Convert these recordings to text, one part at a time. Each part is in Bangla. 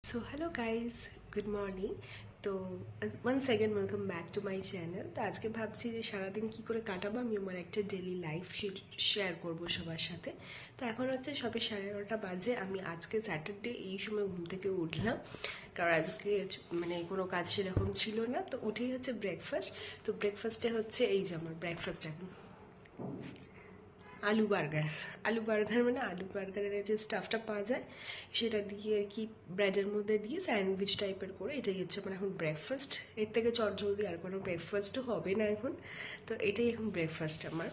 So hello guys, good morning. তো once again welcome back to my channel. তো আজকে ভাবছি যে সারাদিন কি করে কাটাবো আমি আমার একটা ডেলি লাইফ শেয়ার করবো সবার সাথে। তো এখন হচ্ছে সবে 11:30 বাজে। আমি আজকে স্যাটারডে এই সময় ঘুম থেকে উঠলাম, কারণ আজকে মানে কোনো কাজ সেরকম ছিল না। তো উঠেই হচ্ছে ব্রেকফাস্ট। তো ব্রেকফাস্টে হচ্ছে এই যে আমার ব্রেকফাস্ট এখন আলু বার্গার মানে আলু বার্গারের যে স্টাফটা পাওয়া যায় সেটা দিয়ে আর কি ব্রেডের মধ্যে দিয়ে স্যান্ডউইচ টাইপের করে, এটাই হচ্ছে আমার এখন ব্রেকফাস্ট। এর থেকে চটজলদি আর কোনো ব্রেকফাস্টও হবে না এখন। তো এটাই এখন ব্রেকফাস্ট আমার।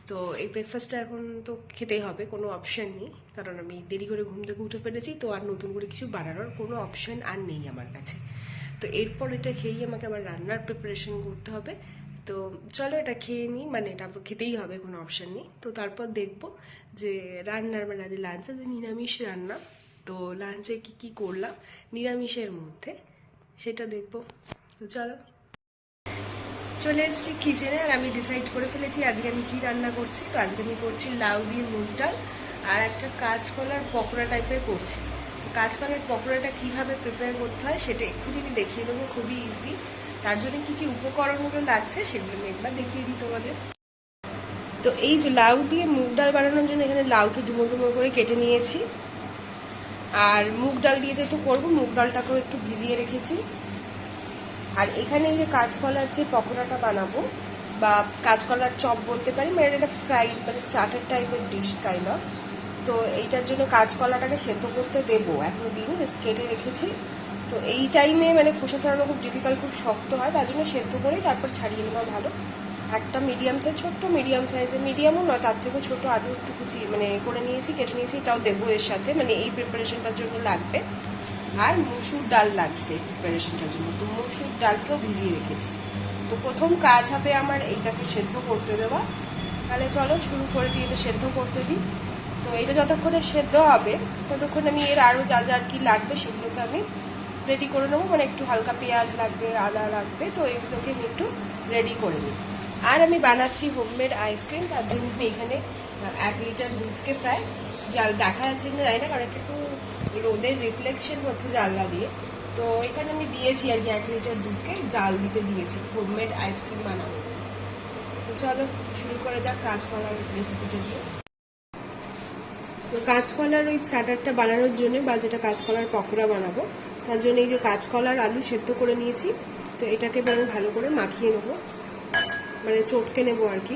তো এই ব্রেকফাস্টটা এখন তো খেতেই হবে, কোনো অপশান নেই, কারণ আমি দেরি করে ঘুম থেকে উঠে ফেলেছি। তো আর নতুন করে কিছু বানানোর কোনো অপশান আর নেই আমার কাছে। তো এরপর এটা খেয়েই আমাকে আবার রান্নার প্রিপারেশন করতে হবে। তো চলো এটা খেয়ে নিই, মানে এটা তো খেতেই হবে, কোনো অপশান নেই। তো তারপর দেখবো যে রান্নার মানে আজ লাঞ্চে যে নিরামিষ রান্না, তো লাঞ্চে কি করলাম নিরামিষের মধ্যে সেটা দেখবো। তো চলো চলে এসেছি কিচেনে, আর আমি ডিসাইড করে ফেলেছি আজকে আমি কি রান্না করছি। তো আজকে আমি করছি লাউ দিয়ে মুগ ডাল আর একটা কাঁচকলার পকোড়া টাইপের করছি। কাঁচকলার পকোড়াটা কীভাবে প্রিপেয়ার করতে হয় সেটা এক্ষুনি আমি দেখিয়ে দেবো, খুবই ইজি। তার জন্য কী কী উপকরণগুলো লাগছে সেগুলো আমি একবার দেখিয়ে দিই তোমাদের। তো এই যে লাউ দিয়ে মুগ ডাল বানানোর জন্য এখানে লাউকে ডুমো ডুমো করে কেটে নিয়েছি, আর মুগ ডাল দিয়ে যেহেতু করবো মুগ ডালটাকেও একটু ভিজিয়ে রেখেছি। আর এখানে এই যে কাঁচকলার যে পকোড়াটা বানাবো বা কাঁচকলার চপ বলতে পারি, মানে এটা ফ্রাইড মানে স্টার্টার টাইপের ডিশ কাইন্ড অফ। তো এইটার জন্য কাঁচকলাটাকে সেদ্ধ করতে দেবো, এখনো দিইনি, জাস্ট কেটে রেখেছি। তো এই টাইমে মানে খোসা ছাড়ানো খুব ডিফিকাল্ট, খুব শক্ত হয়, তার জন্য সেদ্ধ করেই তারপর ছাড়িয়ে নেওয়া ভালো। একটা মিডিয়াম সাইজ, ছোট্ট মিডিয়াম সাইজের, মিডিয়ামও নয় তার থেকেও ছোটো আলু একটু কুচি মানে করে নিয়েছি, কেটে নিয়েছি, এটাও দেবো এর সাথে, মানে এই প্রিপারেশনটার জন্য লাগবে। আর মসুর ডাল লাগছে প্রিপারেশনটার জন্য, তো মসুর ডালকেও ভিজিয়ে রেখেছি। তো প্রথম কাজ হবে আমার এইটাকে সেদ্ধ করতে দেওয়া। তাহলে চলো শুরু করে দিয়ে এটা সেদ্ধ করতে দিই। তো এটা যতক্ষণে সেদ্ধ হবে ততক্ষণ আমি এর আরও যা যা আর কি লাগবে সেগুলোকে আমি রেডি করে নেবো। মানে একটু হালকা পেঁয়াজ লাগবে, আদা লাগবে, তো এগুলোকে আমি একটু রেডি করে নিই। আর আমি বানাচ্ছি হোমমেড আইসক্রিম, তার জন্য আমি এখানে 1 লিটার দুধকে প্রায় জাল দেখা যাচ্ছে না জানি না, কারণ একটু রোদের রিফ্লেকশন হচ্ছে জানলা দিয়ে। তো এখানে আমি দিয়েছি আর কি 1 লিটার দুধকে জাল দিতে দিয়েছি হোমমেড আইসক্রিম বানাবো। তো চলো শুরু করে যাক কাঁচকলার রেসিপিটা দিয়ে। তো কাঁচকলার ওই স্টার্টারটা বানানোর জন্য বা যেটা কাঁচকলার পকোড়া বানাবো তার জন্য এই যে কাঁচকলার আলু সেদ্ধ করে নিয়েছি। তো এটাকে আমি ভালো করে মাখিয়ে নেবো, মানে চটকে নেবো আর কি,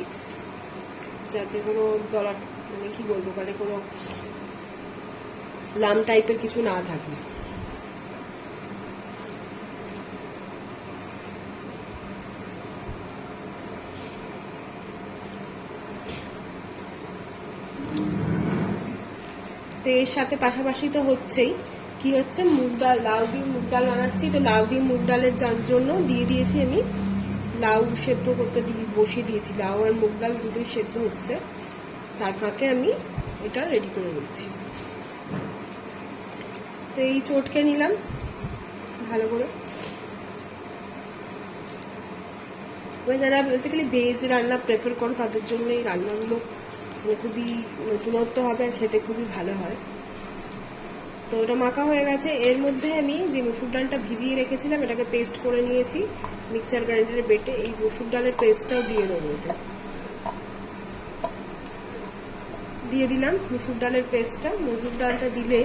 যাতে কোনো দলা মানে কি বলবো মানে কোনো লাম টাইপের কিছু না থাকে। তো এর সাথে পাশাপাশি তো হচ্ছেই কি হচ্ছে মুগ ডাল, লাউ দিয়ে মুগ ডাল বানাচ্ছি। তো লাউ দিয়ে মুগ ডালের জন্য দিয়ে দিয়েছি আমি লাউ সেদ্ধ করতে বসিয়ে দিয়েছি, লাউ আর মুগ ডাল দুটোই সেদ্ধ হচ্ছে, তার ফাঁকে আমি এটা রেডি করে নিচ্ছি। তো এই চটকে নিলাম ভালো করে। মানে যারা বেসিক্যালি ভেজ রান্না প্রেফার করো তাদের জন্য এই রান্নাগুলো মানে খুবই নতুনত্ব হবে আর খেতে খুবই ভালো হয়। তো ওটা মাখা হয়ে গেছে। এর মধ্যে আমি যে মসুর ডালটা ভিজিয়ে রেখেছিলাম এটাকে পেস্ট করে নিয়েছি মিক্সার গ্রাইন্ডারে বেটে, এই মসুর ডালের পেস্টটাও দিয়ে দেবো এতে। দিয়ে দিলাম মসুর ডালের পেস্টটা। মসুর ডালটা দিলে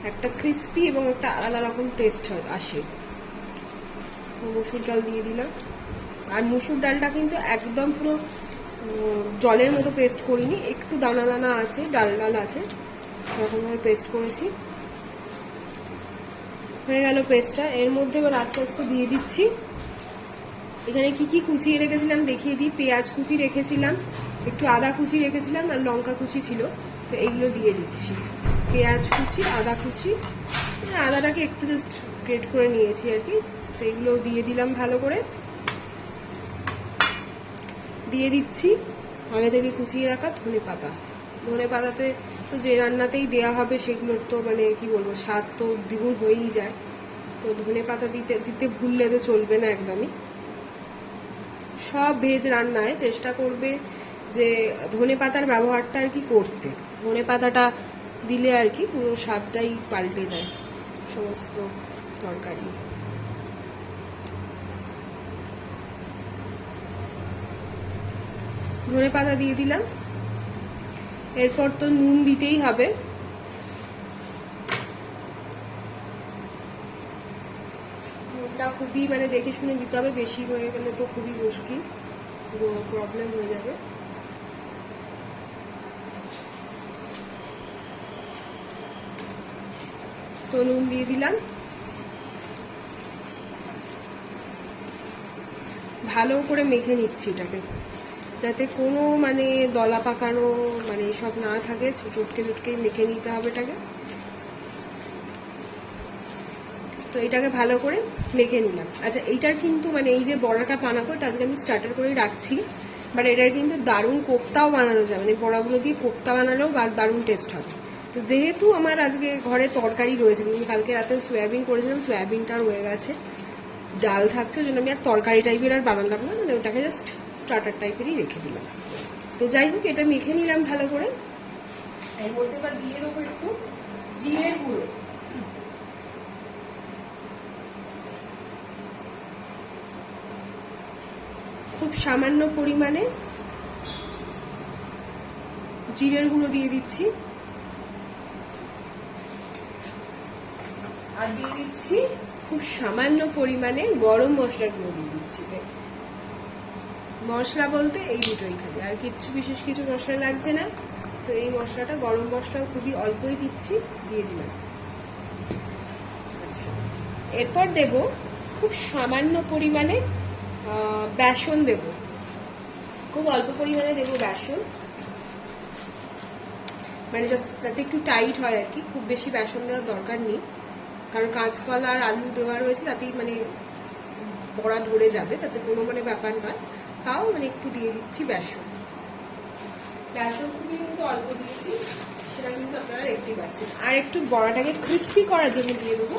একটা ক্রিস্পি এবং একটা আলাদা রকম টেস্ট আসে। তো মসুর ডাল দিয়ে দিলাম। আর মসুর ডালটা কিন্তু একদম পুরো জলের মতো পেস্ট করিনি, একটু দানা দানা আছে, ডাল ডাল আছে, সেরকমভাবে পেস্ট করেছি। হয়ে গেল পেস্টটা। এর মধ্যে এবার আস্তে আস্তে দিয়ে দিচ্ছি এখানে কি কি কুচিয়ে রেখেছিলাম দেখিয়ে দিই। পেঁয়াজ কুচি রেখেছিলাম, একটু আদা কুচি রেখেছিলাম, আর লঙ্কা কুচি ছিল, তো এইগুলো দিয়ে দিচ্ছি। পেঁয়াজ কুচি, আদা কুচি, আদাটাকে একটু জাস্ট গ্রেট করে নিয়েছি আর কি। তো এগুলো দিয়ে দিলাম ভালো করে। দিয়ে দিচ্ছি আগে থেকে কুচিয়ে রাখা ধনে পাতা। ধনে পাতাতে তো যে রান্নাতেই দেওয়া হবে সেগুলোর তো মানে কি বলবো স্বাদ তো দ্বিগুণ হয়েই যায়। তো ধনে পাতা দিতে ভুললে তো চলবে না একদমই। সব ভেজ রান্নায় চেষ্টা করবে যে ধনে পাতার ব্যবহারটা আর কি করতে। ধনে পাতাটা দিলে আর কি পুরো স্বাদটাই পাল্টে যায় সমস্ত তরকারি। ধনেপাতা দিয়ে দিলাম। এরপর তো নুন দিতেই হবে। নুনটা খুবই মানে দেখে শুনে দিতে হবে, বেশি হয়ে গেলে তো খুবই মুশকিল, পুরো প্রবলেম হয়ে যাবে। তো নুন দিয়ে দিলাম। ভালো করে মেখে নিচ্ছি এটাকে, যাতে কোনো মানে দলা পাকানো মানে এসব না থাকে। চটকে চটকে মেখে নিতে হবে এটাকে। তো এটাকে ভালো করে মেখে নিলাম। আচ্ছা, এইটার কিন্তু মানে এই যে বড়াটা বানাবো এটা আজকে আমি স্টার্টার করে রাখছি, বাট এটার কিন্তু দারুণ কোপ্তাও বানানো যায়, মানে বড়াগুলো দিয়ে কোপ্তা বানালেও দারুণ টেস্ট হবে। তো যেহেতু আমার আজকে ঘরে তরকারি রয়েছে, কিন্তু কালকে রাতে সয়াবিন করেছিলাম, সয়াবিনটা রয়ে গেছে, ডাল থাকছে, ওই জন্য আমি আর তরকারি টাইপের আর বানালাম না, মানে ওটাকে জাস্ট স্টার্টার টাইপেরই রেখে দিলাম। তো যাই হোক, এটা মেখে নিলাম ভালো করে। এর মধ্যে এবার দিয়ে দেবো একটু জিরের গুঁড়ো। খুব সামান্য পরিমাণে জিরের গুঁড়ো দিয়ে দিচ্ছি, আর দিয়ে দিচ্ছি খুব সামান্য পরিমাণে গরম মশলার গুঁড়ো দিয়ে দিচ্ছি। মশলা বলতে এই দুটোই খালি, আর কিচ্ছু বিশেষ কিছু মশলা লাগছে না। তো এই মশলাটা গরম মশলাও খুবই অল্পই দিচ্ছি, দিয়ে দিলাম। আচ্ছা, এরপর দেব খুব সামান্য পরিমাণে বেসন দেব, খুব অল্প পরিমাণে দেব বেসন, মানে জাস্ট যাতে একটু টাইট হয় আর কি। খুব বেশি বেসন দেওয়ার দরকার নেই, কারণ কাঁচকলা আর আলু দেওয়া রয়েছে, তাতেই মানে বড়া ধরে যাবে, তাতে কোনো মানে ব্যাপার নয়। তাও মানে একটু দিয়ে দিচ্ছি বেসন। বেসন খুবই কিন্তু অল্প দিয়েছি, সেটা কিন্তু আপনারা দেখতে পাচ্ছেন। আর একটু বড়াটাকে ক্রিস্পি করার জন্য দিয়ে দেবো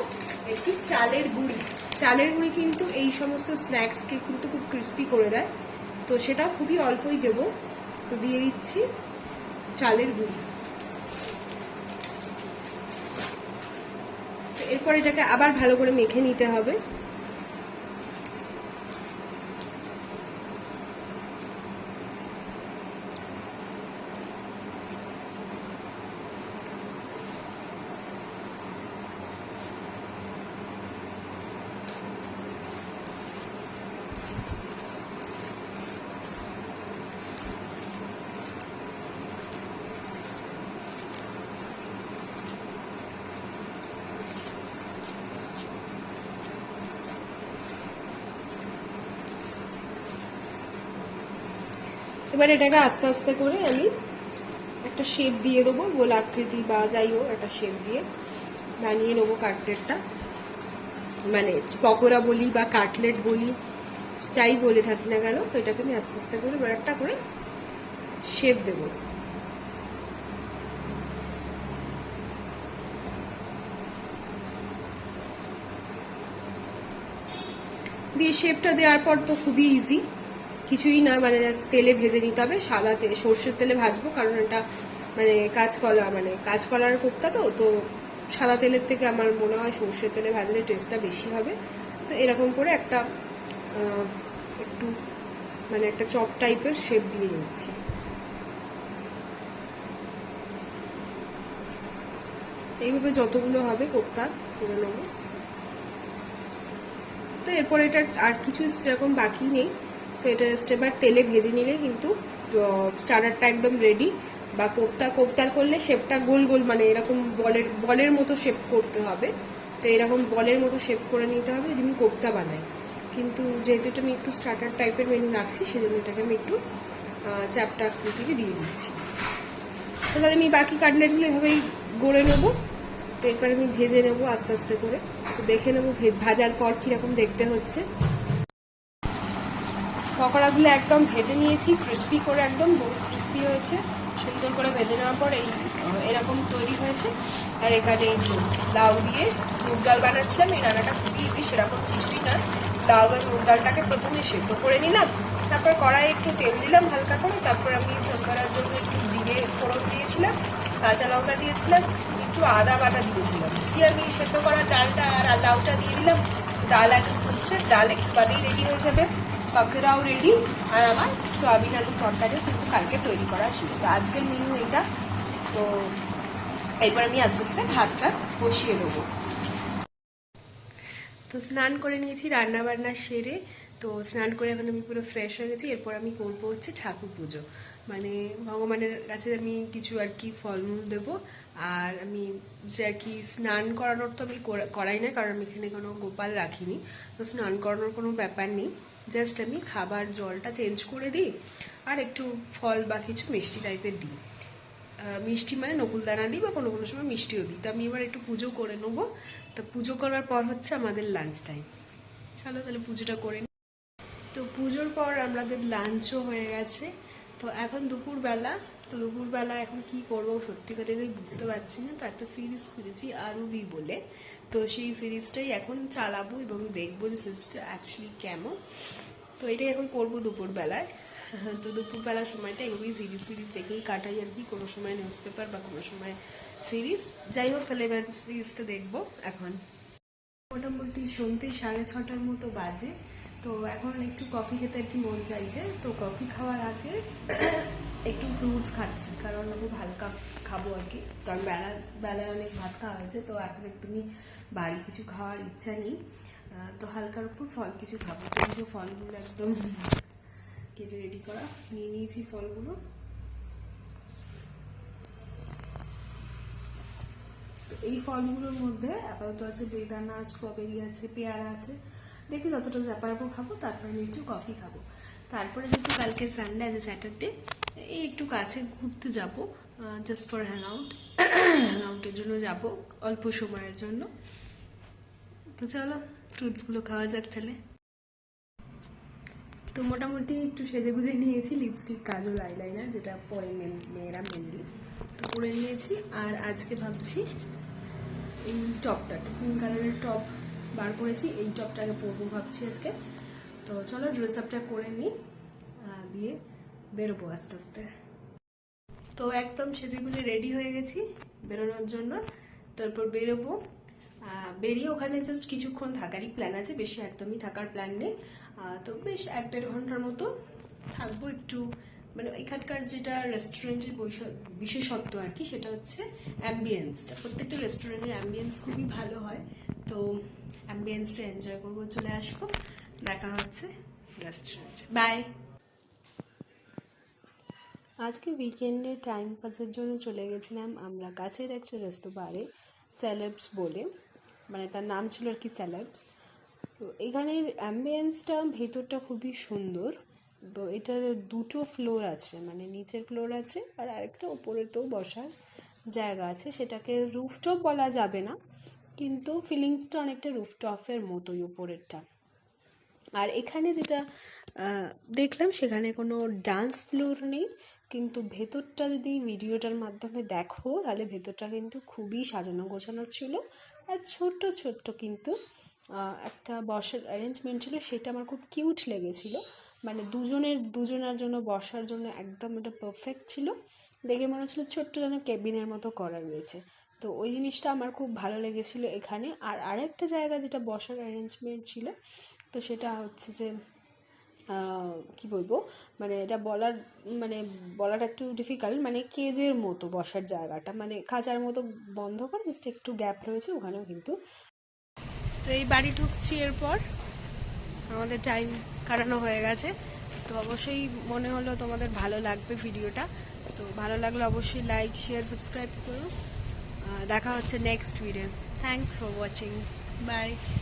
একটু চালের গুঁড়ি। চালের গুঁড়ি কিন্তু এই সমস্ত স্ন্যাক্সকে কিন্তু খুব ক্রিস্পি করে দেয়, তো সেটা খুবই অল্পই দেব। তো দিয়ে দিচ্ছি চালের গুঁড়ি। এরপর এটাকে আবার ভালো করে মেখে নিতে হবে। এবার এটাকে আস্তে আস্তে করে আমি একটা শেপ দিয়ে দেবো, গোল আকৃতি বা যাই হোক একটা শেপ দিয়ে বানিয়ে নেবো কাটলেটটা। মানে পকোড়া বলি বা কাটলেট বলি, যাই বলে থাকি না কেন, তো এটাকে আমি আস্তে আস্তে করে এবার একটা করে শেপ দেবো। দিয়ে শেপটা দেওয়ার পর তো খুবই ইজি, কিছুই না, মানে তেলে ভেজে নিতে হবে। সাদা তেল, সর্ষের তেলে ভাজবো, কারণ এটা মানে কাঁচকলার কোপ্তা, তো সাদা তেলের থেকে আমার মনে হয় সর্ষের তেলে ভাজলে টেস্টটা বেশি হবে। তো এরকম করে একটা একটু মানে একটা চপ টাইপের শেপ দিয়ে নিচ্ছি। এইভাবে যতগুলো হবে কোপ্তা করে নেবো। তো এরপর এটা আর কিছু সেরকম বাকি নেই। তো এটা জাস্ট এবার তেলে ভেজে নিলে কিন্তু স্টার্টারটা একদম রেডি। বা কোপ্তার করলে শেপটা গোল গোল মানে এরকম বলের মতো শেপ করতে হবে। তো এরকম বলের মতো শেপ করে নিতে হবে যদি আমি কোপ্তা বানাই। কিন্তু যেহেতু এটা আমি একটু স্টার্টার টাইপের মেনু রাখছি, সেজন্য এটাকে আমি একটু চ্যাপটা আকৃতিতে দিয়ে দিচ্ছি। তো তাহলে আমি বাকি কাটলেটগুলো এভাবেই গড়ে নেবো। তো এরপর আমি ভেজে নেবো আস্তে আস্তে করে। তো দেখে নেবো ভাজার পর কীরকম দেখতে হচ্ছে। পকোড়াগুলো একদম ভেজে নিয়েছি, ক্রিস্পি করে, একদম ক্রিস্পি হয়েছে। সুন্দর করে ভেজে নেওয়ার পর এরকম তৈরি হয়েছে। আর এখানে লাউ দিয়ে মুগ ডাল বানাচ্ছিলাম। এই রান্নাটা খুবই ইজি, সেরকম কিছুই না। লাউ আর মুগ ডালটাকে প্রথমে সেদ্ধ করে নিলাম, তারপর কড়াইয়ে একটু তেল দিলাম হালকা করে, তারপর আমি সাম্বারের জন্য একটু জিরে ফোড়ন দিয়েছিলাম, কাঁচা লঙ্কা দিয়েছিলাম, একটু আদা বাটা দিয়েছিলাম, দিয়ে আমি সেদ্ধ করা ডালটা আর লাউটা দিয়ে দিলাম। ডাল একদম ফুটছে, ডাল একটু বাদেই রেডি হয়ে যাবে, পাকোড়াও রেডি। আর আমার সয়াবিন আলুর তরকারিও কিন্তু কালকে তৈরি করা ছিল। তো আজকের মেনু এটা। তো এরপর আমি আস্তে আস্তে ভাতটা বসিয়ে দেবো। তো স্নান করে নিয়েছি রান্না বান্না সেরে। তো স্নান করে এখন আমি পুরো ফ্রেশ হয়ে গেছি। এরপর আমি করবো হচ্ছে ঠাকুর পুজো, মানে ভগবানের কাছে আমি কিছু আর কি ফলমূল দেবো। আর আমি যে আর কি স্নান করানোর তো আমি করাই না, কারণ আমি এখানে কোনো গোপাল রাখিনি। তো স্নান করানোর কোনো ব্যাপার নেই, জাস্ট আমি খাবার জলটা চেঞ্জ করে দিই আর একটু ফল বা কিছু মিষ্টি টাইপের দিই। মিষ্টি মানে নকুলদানা দিই বা কোনো কোনো সময় মিষ্টিও দিই। তো আমি এবার একটু পুজো করে নেবো। তো পুজো করার পর হচ্ছে আমাদের লাঞ্চ টাইম। চলো তাহলে পুজোটা করে নিই। তো পুজোর পর আমাদের লাঞ্চও হয়ে গেছে। তো এখন দুপুরবেলা। তো দুপুরবেলা এখন কি করবো সত্যি কথাটাই বুঝতে পারছি না। তো একটা সিরিজ খুঁজেছি আরুভি বলে। তো সেই সিরিজটাই এখন চালাবো এবং দেখবো যে সিরিজটা অ্যাকচুয়ালি কেমন। তো এটাই এখন করবো দুপুরবেলায়। তো দুপুরবেলার সময়টা এভাবেই সিরিজ দেখেই কাটাই আর কি, কোনো সময় নিউজ পেপার বা কোনো সময় সিরিজ। যাই হোক, তাহলে এবার সিরিজটা দেখবো। এখন মোটামুটি সন্ধ্যে 6:30 মতো বাজে। তো এখন একটু কফি খেতে আর কি মন চাইছে। তো কফি খাওয়ার আগে একটু ফ্রুটস খাচ্ছি, কারণ খুব হালকা খাবো আর কি, কারণ বেলায় অনেক ভাত খাওয়া হয়েছে। তো এখন একদমই বাড়ি কিছু খাওয়ার ইচ্ছা নেই। তো হালকার উপর ফল কিছু খাবো। তো কিছু ফলগুলো একদম কেটে রেডি করা নিয়ে নিয়েছি ফলগুলো। এই ফলগুলোর মধ্যে আপাতত আছে বেদানা, স্ট্রবেরি আছে, পেয়ারা আছে। দেখি যতটা যা পারবো খাবো, তারপরে আমি একটু কফি খাবো। তারপরে যেহেতু কালকে সানডে, আজ স্যাটারডে, এই একটু কাছে ঘুরতে যাব, জাস্ট ফর হ্যাংআউটের জন্য যাব অল্প সময়ের জন্য। তো চলো ফ্রুটসগুলো খাওয়া যাক তাহলে। তো মোটামুটি একটু সেজে গুজে নিয়েছি, লিপস্টিক, কাজল, আইলাইনার, যেটা পরে মেয়েরা মেনলি তো করে নিয়েছি। আর আজকে ভাবছি এই টপটা, পিঙ্ক কালারের টপ বার করেছি, এই টপটাকে পরবো ভাবছি আজকে। তো চলো ড্রেস আপটা করে নিই, দিয়ে বেরোবো আস্তে আস্তে। তো একদম সেজে গুজে রেডি হয়ে গেছি বেরোনোর জন্য। তারপর বেরোবো। বেরিয়ে ওখানে জাস্ট কিছুক্ষণ থাকারই প্ল্যান আছে, বেশি একদমই থাকার প্ল্যান নেই। তো বেশ 1-1.5 ঘন্টার মতো থাকবো। একটু মানে এখানকার যেটা রেস্টুরেন্টের বিশেষত্ব আর কি, সেটা হচ্ছে অ্যাম্বিয়েন্সটা। প্রত্যেকটা রেস্টুরেন্টের অ্যাম্বিয়েন্স খুবই ভালো হয়। তো অ্যাম্বিয়েন্সটা এনজয় করবো, চলে আসবো। দেখা হচ্ছে রেস্টুরেন্টে। বাই। আজকে উইকেন্ডে টাইম পাসের জন্য চলে গেছিলাম আমরা কাছের একটা রেস্তোরাঁয়ে, সেলেবস বলে, মানে তার নাম ছিল আর কি সেলেবস। তো এখানের অ্যাম্বিয়েন্সটা ভেতরটা খুবই সুন্দর। তো এটার 2টো ফ্লোর আছে, মানে নিচের ফ্লোর আছে আর আরেকটা ওপরেতেও বসার জায়গা আছে। সেটাকে রুফটপ বলা যাবে না, কিন্তু ফিলিংসটা অনেকটা রুফটপের মতোই ওপরেরটা। আর এখানে যেটা দেখলাম, সেখানে কোনো ডান্স ফ্লোর নেই, কিন্তু ভেতরটা যদি ভিডিওটার মাধ্যমে দেখো তাহলে ভেতরটা কিন্তু খুবই সাজানো গোছানো ছিল। আর ছোট্ট ছোট্ট কিন্তু একটা বসার অ্যারেঞ্জমেন্ট ছিল, সেটা আমার খুব কিউট লেগেছিল। মানে দুজনের জন্য বসার জন্য একদম এটা পারফেক্ট ছিল। দেখে মনে হচ্ছিলো ছোট্ট যেন কেবিনের মতো করা রয়েছে। তো ওই জিনিসটা আমার খুব ভালো লেগেছিলো এখানে। আর আরেকটা জায়গা যেটা বসার অ্যারেঞ্জমেন্ট ছিল, তো সেটা হচ্ছে যে কি বলবো, মানে এটা বলাটা একটু ডিফিকাল্ট, মানে কেজের মতো বসার জায়গাটা, মানে খাঁচার মতো বন্ধ করে জাস্ট একটু গ্যাপ রয়েছে ওখানেও কিন্তু। তো এই বাড়ি ঢুকছি, এরপর আমাদের টাইম কাটানো হয়ে গেছে। তো অবশ্যই মনে হলো তোমাদের ভালো লাগবে ভিডিওটা। তো ভালো লাগলে অবশ্যই লাইক, শেয়ার, সাবস্ক্রাইব করো। দেখা হচ্ছে next video. Thanks for watching. By.